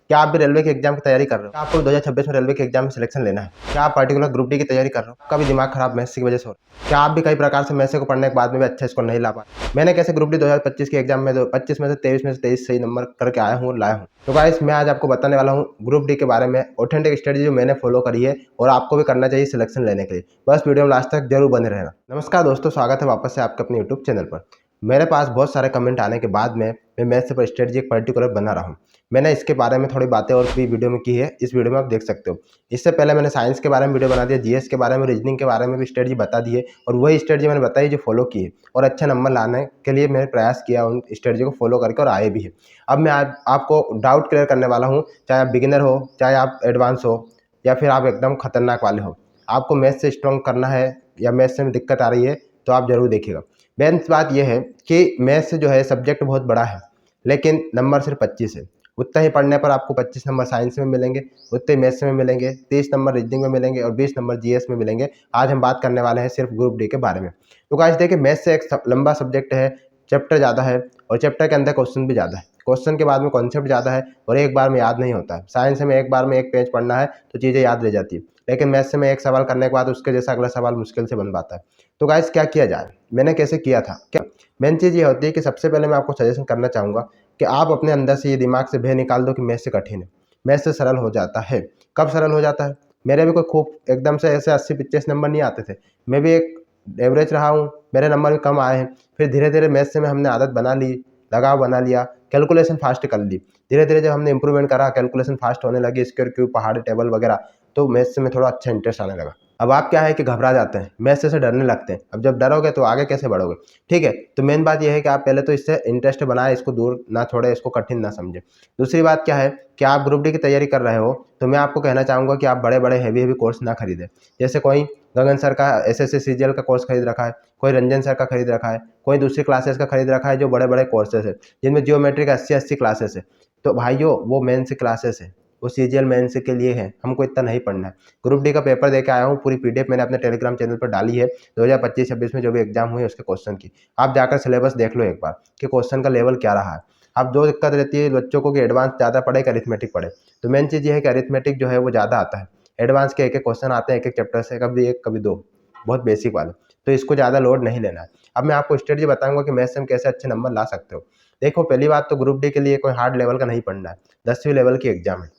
क्या आप भी रेलवे के एग्जाम की तैयारी कर रहे हो? क्या आपको 2026 में रेलवे के एग्जाम में सिलेक्शन लेना है? क्या आप पर्टिकुलर ग्रुप डी की तैयारी कर रहे हो? आपका भी दिमाग खराब मैथ्स की वजह से हो रहा है? क्या आप भी कई प्रकार से मैथ्स को पढ़ने के बाद में भी अच्छे स्कोर नहीं ला पा रहे? मैंने कैसे ग्रुप डी 2025 के एग्जाम में 25 में से 23 सही नंबर करके आया हूँ और लाया हूँ। तो गाइस मैं आज आपको बताने वाला हूँ ग्रुप डी के बारे में, ऑथेंटिक स्ट्रेटजी जो मैंने फॉलो करी है और आपको भी करना चाहिए सिलेक्शन लेने के लिए। बस वीडियो में लास्ट तक जरूर बने रहना। नमस्कार दोस्तों, स्वागत है वापस से आपके अपने यूट्यूब चैनल पर। मेरे पास बहुत सारे कमेंट आने के बाद में मैं मैथ्स पर स्ट्रेटजी एक पर्टिकुलर बना रहा हूँ। मैंने इसके बारे में थोड़ी बातें और भी वीडियो में की है, इस वीडियो में आप देख सकते हो। इससे पहले मैंने साइंस के बारे में वीडियो बना दिया, जीएस के बारे में, रीजनिंग के बारे में भी स्ट्रेटजी बता दी है और वही स्ट्रेटजी मैंने बताई जो फॉलो की है और अच्छा नंबर लाने के लिए मैंने प्रयास किया उन स्ट्रेटजी को फॉलो करके और आए भी है। अब मैं आज आपको डाउट क्लियर करने वाला हूँ, चाहे आप बिगिनर हो, चाहे आप एडवांस हो या फिर आप एकदम खतरनाक वाले हो। आपको मैथ्स से स्ट्रॉन्ग करना है या मैथ्स में दिक्कत आ रही है तो आप जरूर देखिएगा। मेन बात यह है कि मैथ्स जो है सब्जेक्ट बहुत बड़ा है, लेकिन नंबर सिर्फ 25 है। उतना ही पढ़ने पर आपको 25 नंबर साइंस में मिलेंगे, उतने ही मैथ्स में मिलेंगे, 30 नंबर रीजनिंग में मिलेंगे और 20 नंबर जीएस में मिलेंगे। आज हम बात करने वाले हैं सिर्फ ग्रुप डी के बारे में। तो गाइस देखिए, मैथ्स से एक लंबा सब्जेक्ट है, चैप्टर ज़्यादा है और चैप्टर के अंदर क्वेश्चन भी ज़्यादा है। क्वेश्चन के बाद में कॉन्सेप्ट ज़्यादा है और एक बार में याद नहीं होता है। साइंस में एक बार में एक पेज पढ़ना है तो चीज़ें याद रह जाती है, लेकिन मैथ्स में एक सवाल करने के बाद उसके जैसा अगला सवाल मुश्किल से बन पाता है। तो गाइस क्या किया जाए, मैंने कैसे किया था, क्या मेन चीज़ ये होती है कि सबसे पहले मैं आपको सजेशन करना चाहूँगा कि आप अपने अंदर से ये दिमाग से भय निकाल दो कि मैथ्स से कठिन है। मैथ्स से सरल हो जाता है। कब सरल हो जाता है? मेरे भी कोई खूब एकदम से ऐसे 80-85 नंबर नहीं आते थे। मैं भी एक एवरेज रहा हूँ, मेरे नंबर भी कम आए हैं। फिर धीरे धीरे मैथ्स से में हमने आदत बना ली, लगाव बना लिया, कैलकुलेशन फास्ट कर ली। धीरे धीरे जब हमने इंप्रूवमेंट करा, कैलकुलेशन फास्ट होने लगी, स्क्वायर क्यूब, पहाड़ी टेबल वगैरह, तो मैथ्स में थोड़ा अच्छा इंटरेस्ट आने लगा। अब आप क्या है कि घबरा जाते हैं, मैथ्स से डरने लगते हैं। अब जब डरोगे तो आगे कैसे बढ़ोगे? ठीक है, तो मेन बात यह है कि आप पहले तो इससे इंटरेस्ट बनाए, इसको दूर ना छोड़े, इसको कठिन ना समझे। दूसरी बात क्या है कि आप ग्रुप डी की तैयारी कर रहे हो तो मैं आपको कहना चाहूँगा कि आप बड़े बड़े हैवी कोर्स ना खरीदें। जैसे कोई गगन सर का एसएससी सीजीएल का कोर्स खरीद रखा है, कोई रंजन सर का खरीद रखा है, कोई दूसरी क्लासेस का खरीद रखा है जो बड़े बड़े कोर्सेज है, जिनमें जियोमेट्री का 80-80 क्लासेस है। तो भाइयों वो मेंस क्लासेस है, वो सीजीएल मेंस के लिए है, हमको इतना नहीं पढ़ना है। ग्रुप डी का पेपर देके आया हूँ, पूरी पीडीएफ मैंने अपने टेलीग्राम चैनल पर डाली है 2025-26 में जो भी एग्जाम हुए उसके क्वेश्चन की। आप जाकर सिलेबस देख लो एक बार कि क्वेश्चन का लेवल क्या रहा है। अब जो दिक्कत रहती है बच्चों को कि एडवांस ज़्यादा पढ़े कि अरिथमेटिक पढ़े, तो मेन चीज़ ये है कि अरिथमेटिक जो है वो ज़्यादा आता है। एडवांस के एक एक क्वेश्चन आते हैं एक एक चैप्टर से, कभी एक कभी दो, बहुत बेसिक वाले, तो इसको ज़्यादा लोड नहीं लेना है। अब मैं आपको स्ट्रेटजी बताऊंगा कि मैथ्स में कैसे अच्छे नंबर ला सकते हो। देखो, पहली बात तो ग्रुप डी के लिए कोई हार्ड लेवल का नहीं पढ़ना है, 10वीं लेवल की एग्जाम है।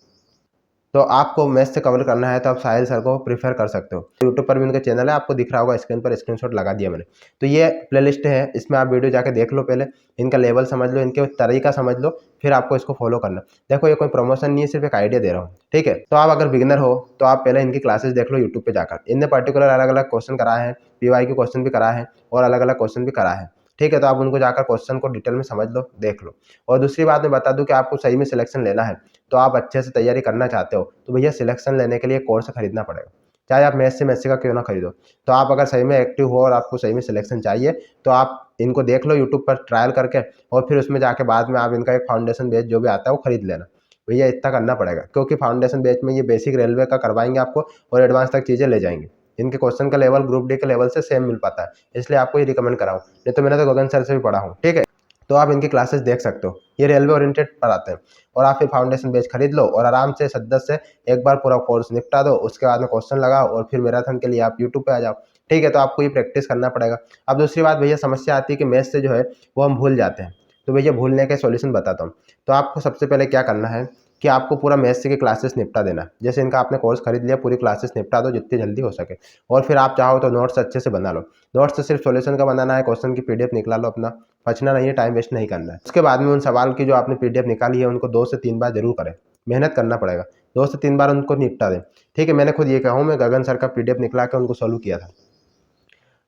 तो आपको मैथ्स से कवर करना है तो आप साहिल सर को प्रीफर कर सकते हो। यूट्यूब पर भी उनका चैनल है, आपको दिख रहा होगा स्क्रीन पर, स्क्रीनशॉट लगा दिया मैंने। तो ये प्लेलिस्ट है, इसमें आप वीडियो जाके देख लो, पहले इनका लेवल समझ लो, इनके तरीका समझ लो, फिर आपको इसको फॉलो करना। देखो ये कोई प्रमोशन नहीं है, सिर्फ एक आइडिया दे रहा हूँ, ठीक है। तो आप अगर बिगिनर हो तो आप पहले इनकी क्लासेस देख लो यूट्यूब पर जाकर। इनने पर्टिकुलर अलग अलग क्वेश्चन कराए हैं, पीवाई के क्वेश्चन भी कराए हैं और अलग अलग क्वेश्चन भी कराए हैं, ठीक है। तो आप उनको जाकर क्वेश्चन को डिटेल में समझ लो, देख लो। और दूसरी बात मैं बता दूं कि आपको सही में सिलेक्शन लेना है, तो आप अच्छे से तैयारी करना चाहते हो तो भैया सिलेक्शन लेने के लिए कोर्स खरीदना पड़ेगा। चाहे आप मैथ्स का क्यों ना खरीदो, तो आप अगर सही में एक्टिव हो और आपको सही में सिलेक्शन चाहिए तो आप इनको देख लो यूट्यूब पर ट्रायल करके, और फिर उसमें जाके बाद में आप इनका एक फाउंडेशन बैच जो भी आता है वो खरीद लेना। भैया इतना करना पड़ेगा, क्योंकि फाउंडेशन बैच में ये बेसिक रेलवे का करवाएंगे आपको और एडवांस तक चीज़ें ले जाएंगे। इनके क्वेश्चन का लेवल ग्रुप डी के लेवल से सेम मिल पाता है, इसलिए आपको ये रिकमेंड कराऊँ। नहीं तो मैंने तो गगन सर से भी पढ़ा हूँ, ठीक है। तो आप इनकी क्लासेस देख सकते हो, ये रेलवे ओरिएंटेड पढ़ाते हैं। और आप फिर फाउंडेशन बैच खरीद लो और आराम से सद्दत से एक बार पूरा कोर्स निपटा दो, उसके बाद में क्वेश्चन लगाओ और फिर मैराथन के लिए आप यूट्यूब पे आ जाओ, ठीक है। तो आपको ये प्रैक्टिस करना पड़ेगा। अब दूसरी बात भैया, समस्या आती है कि मैथ्स से जो है वो हम भूल जाते हैं। तो भैया भूलने के सॉल्यूशन बताता हूँ। तो आपको सबसे पहले क्या करना है कि आपको पूरा मैथ्स की क्लासेस निपटा देना है। जैसे इनका आपने कोर्स खरीद लिया, पूरी क्लासेस निपटा दो जितनी जल्दी हो सके। और फिर आप चाहो तो नोट्स अच्छे से बना लो। नोट्स से सिर्फ सॉल्यूशन का बनाना है, क्वेश्चन की पीडीएफ निकाल लो अपना, बचना नहीं है, टाइम वेस्ट नहीं करना है। उसके बाद में उन सवाल की जो आपने पीडीएफ निकाली है उनको 2 से 3 बार जरूर करें, मेहनत करना पड़ेगा। 2 से 3 बार उनको निपटा दें, ठीक है। मैंने खुद ये कहा हूँ, मैं गगन सर का पीडीएफ निकला के उनको सॉल्व किया था।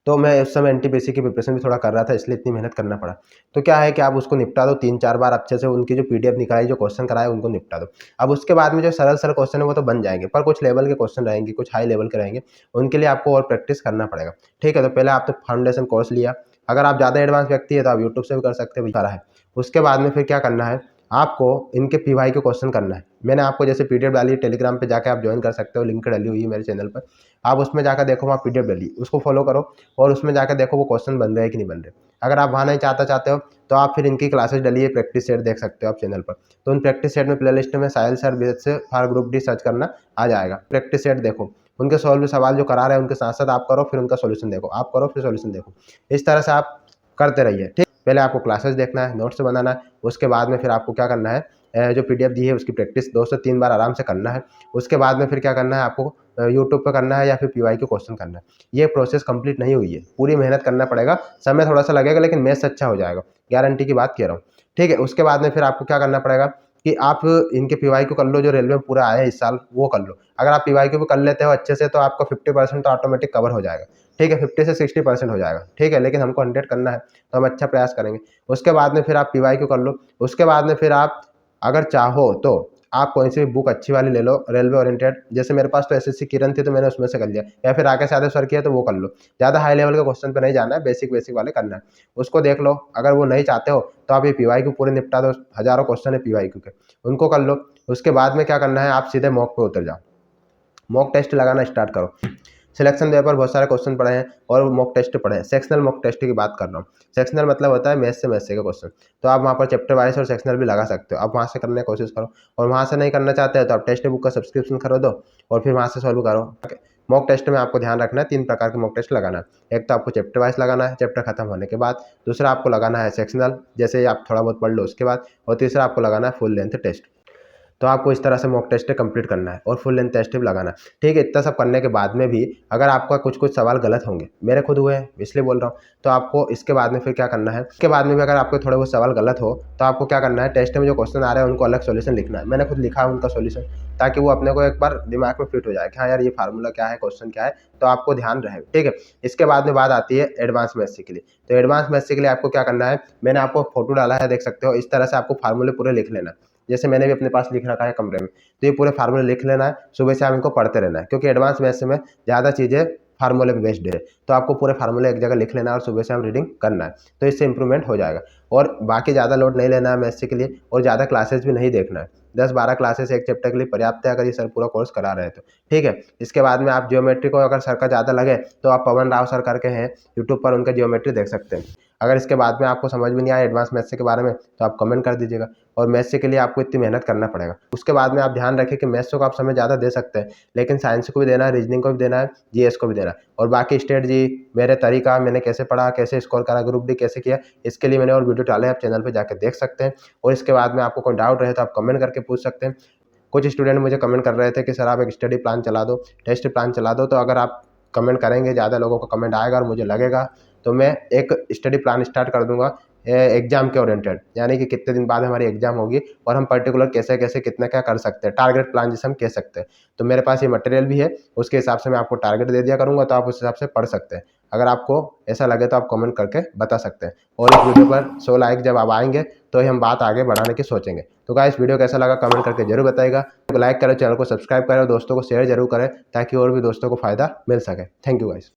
तो मैं उस समय एनटीपीसी की प्रिपरेशन भी थोड़ा कर रहा था, इसलिए इतनी मेहनत करना पड़ा। तो क्या है कि आप उसको निपटा दो 3-4 बार अच्छे से, उनकी जो पीडीएफ निकाली, जो क्वेश्चन कराए उनको निपटा दो। अब उसके बाद में जो सरल सरल क्वेश्चन है वो तो बन जाएंगे, पर कुछ लेवल के क्वेश्चन रहेंगे, कुछ हाई लेवल के रहेंगे, उनके लिए आपको और प्रैक्टिस करना पड़ेगा, ठीक है। तो पहले आपने फाउंडेशन कोर्स लिया, अगर आप ज़्यादा एडवांस व्यक्ति है तो आप यूट्यूब से भी कर सकते हो, सारा है। उसके बाद में फिर क्या करना है, आपको इनके पीवाई के क्वेश्चन करना है। मैंने आपको जैसे पीडीएफ डाली है, टेलीग्राम पे जाके आप ज्वाइन कर सकते हो, लिंक डाली हुई है मेरे चैनल पर। आप उसमें जाकर देखो, वहाँ पीडीएफ डाली, उसको फॉलो करो और उसमें जाकर देखो वो क्वेश्चन बन रहे हैं कि नहीं बन रहे। अगर आप वहाँ नहीं चाहते हो तो आप फिर इनकी क्लासेस डली है, प्रैक्टिस सेट देख सकते हो आप चैनल पर। तो उन प्रैक्टिस सेट में प्लेलिस्ट में Sahil sir BHS for group D search करना आ जाएगा। प्रैक्टिस सेट देखो, उनके सॉल्व सवाल जो करा रहे हैं उनके साथ साथ आप करो, फिर उनका सोल्यूशन देखो, आप करो फिर सोल्यूशन देखो। इस तरह से आप करते रहिए, ठीक। पहले आपको क्लासेस देखना है, नोट्स बनाना है, उसके बाद में फिर आपको क्या करना है, जो PDF दी है उसकी प्रैक्टिस 2 से 3 बार आराम से करना है। उसके बाद में फिर क्या करना है आपको, यूट्यूब पे करना है या फिर PYQ क्वेश्चन करना है। ये प्रोसेस कंप्लीट नहीं हुई है, पूरी मेहनत करना पड़ेगा, समय थोड़ा सा लगेगा लेकिन मैथ्स अच्छा हो जाएगा, गारंटी की बात कह रहा हूँ, ठीक है। उसके बाद में फिर आपको क्या करना पड़ेगा कि आप इनके PYQ कर लो, जो रेलवे में पूरा आया है इस साल वो कर लो। अगर आप PYQ भी कर लेते हो अच्छे से तो आपका 50% तो ऑटोमेटिक कवर हो जाएगा, ठीक है। 50 से 60% हो जाएगा, ठीक है, लेकिन हमको 100 करना है तो हम अच्छा प्रयास करेंगे। उसके बाद में फिर आप PYQ कर लो। उसके बाद में फिर आप अगर चाहो तो आप कोई सी भी बुक अच्छी वाली ले लो, रेलवे ओरिएंटेड। जैसे मेरे पास तो SSC किरण थी तो मैंने उसमें से कर लिया, या फिर राकेश यादव सर की है तो वो कर लो। ज़्यादा हाई लेवल के क्वेश्चन पे नहीं जाना है, बेसिक बेसिक वाले करना है, उसको देख लो। अगर वो नहीं चाहते हो तो आप ये PYQ पूरे निपटा दो, हज़ारों क्वेश्चन है PYQ के, उनको कर लो। उसके बाद में क्या करना है, आप सीधे मॉक पे उतर जाओ, मॉक टेस्ट लगाना स्टार्ट करो। सिलेक्शन पेपर बहुत सारे क्वेश्चन पढ़े हैं और मॉक टेस्ट पढ़े हैं। सेक्शनल मॉक टेस्ट की बात कर रहा हूँ। सेक्शनल मतलब होता है मैथ्स से के क्वेश्चन, तो आप वहाँ पर चैप्टर वाइज और सेक्शनल भी लगा सकते हो। आप वहाँ से करने की कोशिश करो, और वहाँ से नहीं करना चाहते हो तो आप टेक्स्ट बुक का सब्सक्रिप्शन खरीदो और फिर वहाँ से सॉल्व करो। मॉक टेस्ट में आपको ध्यान रखना है, 3 प्रकार के मॉक टेस्ट लगाना है। एक तो आपको चैप्टर वाइज लगाना है चैप्टर खत्म होने के बाद, दूसरा आपको लगाना है सेक्शनल, जैसे आप थोड़ा बहुत पढ़ लो उसके बाद, और तीसरा आपको लगाना है फुल लेंथ टेस्ट। तो आपको इस तरह से मॉक टेस्ट कंप्लीट करना है और फुल लेंथ टेस्ट भी लगाना है, ठीक है। इतना सब करने के बाद में भी अगर आपका कुछ कुछ सवाल गलत होंगे, मेरे खुद हुए हैं इसलिए बोल रहा हूँ, तो आपको इसके बाद में फिर क्या करना है, इसके बाद में भी अगर आपके थोड़े बहुत सवाल गलत हो तो आपको क्या करना है, टेस्ट में जो क्वेश्चन आ रहे हैं उनको अलग सोल्यूशन लिखना है। मैंने खुद लिखा है उनका सोल्यूशन, ताकि वो अपने को एक बार दिमाग में फिट हो जाए कि हाँ यार ये फार्मूला क्या है, क्वेश्चन क्या है, तो आपको ध्यान रहे, ठीक है। इसके बाद में बात आती है एडवांस मैथ्स के लिए। तो एडवांस मैथ्स के लिए आपको क्या करना है, मैंने आपको फोटो डाला है देख सकते हो, इस तरह से आपको फार्मूले पूरे लिख लेना है। जैसे मैंने भी अपने पास लिख रखा है कमरे में, तो ये पूरे फार्मूले लिख लेना है, सुबह से आप इनको पढ़ते रहना है, क्योंकि एडवांस मैथ्स में ज़्यादा चीज़ें फार्मूले पे बेस्ड है। तो आपको पूरे फार्मूले एक जगह लिख लेना है और सुबह से हम रीडिंग करना है, तो इससे इंप्रूवमेंट हो जाएगा। और बाकी ज़्यादा लोड नहीं लेना है मैथ्स के लिए, और ज़्यादा क्लासेस भी नहीं देखना है। 10-12 क्लासेस एक चैप्टर के लिए पर्याप्त है, अगर ये सर पूरा कोर्स करा रहे हैं तो, ठीक है। इसके बाद में आप ज्योमेट्री को अगर सर का ज़्यादा लगे तो आप पवन राव सर करके हैं यूट्यूब पर, उनका ज्योमेट्री देख सकते हैं। अगर इसके बाद में आपको समझ में नहीं आया एडवांस मैथ्स के बारे में तो आप कमेंट कर दीजिएगा, और मैथ्स के लिए आपको इतनी मेहनत करना पड़ेगा। उसके बाद में आप ध्यान रखें कि मैथ्स को आप समय ज़्यादा दे सकते हैं, लेकिन साइंस को भी देना है, रीजनिंग को भी देना है, GS को भी देना है। और बाकी स्ट्रेटजी, मेरे तरीका, मैंने कैसे पढ़ा, कैसे स्कोर करा, ग्रुप डी कैसे किया, इसके लिए मैंने और वीडियो डाले हैं, आप चैनल पर जाकर देख सकते हैं। और इसके बाद में आपको कोई डाउट रहे तो आप कमेंट करके पूछ सकते हैं। कुछ स्टूडेंट मुझे कमेंट कर रहे थे कि सर आप एक स्टडी प्लान चला दो, टेस्ट प्लान चला दो। तो अगर आप कमेंट करेंगे, ज़्यादा लोगों का कमेंट आएगा और मुझे लगेगा तो मैं एक स्टडी प्लान स्टार्ट कर दूंगा एग्जाम के ओरिएंटेड, यानी कि कितने दिन बाद हमारी एग्जाम होगी और हम पर्टिकुलर कैसे कैसे कितना क्या कर सकते हैं, टारगेट प्लान जिसे हम कह सकते हैं। तो मेरे पास ये मटेरियल भी है, उसके हिसाब से मैं आपको टारगेट दे दिया करूँगा, तो आप उस हिसाब से पढ़ सकते हैं। अगर आपको ऐसा लगे तो आप कमेंट करके बता सकते हैं। और इस वीडियो पर 100 लाइक जब आप आएंगे तो ही हम बात आगे बढ़ाने की सोचेंगे। तो गाइस वीडियो कैसा लगा कमेंट करके जरूर बताइएगा। लाइक करें, चैनल को सब्सक्राइब करें और दोस्तों को शेयर जरूर करें, ताकि और भी दोस्तों को फायदा मिल सके। Thank you guys.